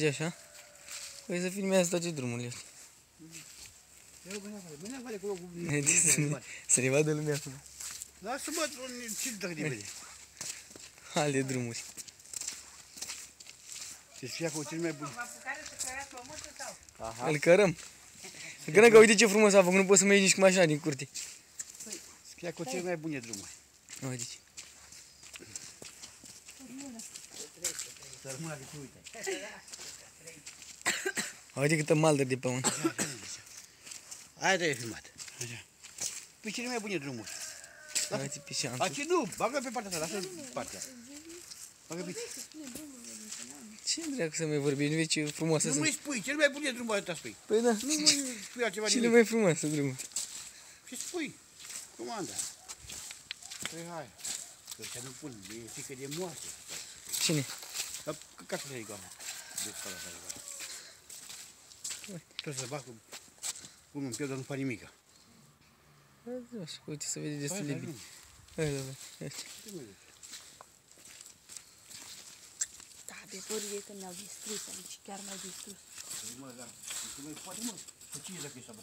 Așa? Păi să filmează toate drumurile astea. Să ne vadă lumea acum. Lasă-mă, ce dacă de vede? Ale drumuri. Să fie acolo cel mai bun. Îl cărăm. Îl cărăm că uite ce frumos a făcut, nu poți să mă iei nici cu mașina din curte. Să fie acolo cel mai bune drumuri. Uite ce. Sărmâna că tu uite. Uite câtă maldări de pământ. Aia trebuie filmat. Așa. Păi cele mai bune drumuri. Uite pe șanțul. Aici nu, bagă pe partea asta, lasă partea. Bagă pe... Ce dracu să mai vorbi, nu vezi ce frumoasă Nu sunt. mai spui, cele mai bune drumuri atâta spui. Păi da. Nu mai spui altceva Cele nimic. mai frumoase drumuri. Ce spui? Comanda. Păi hai. Că ăștia nu pun, e frică de moarte. Cine? Dar ca să iei gama. De spălat așa de gama. Trebuie să fac cum un pieu, dar nu fac nimica. Așa, uite să vede destul de bine. Hai, da. Da, de vorbire că ne-au distrus aici, chiar ne-au distrus. Mă, dar nu mai poate, mă. Pe cine dacă e să bă?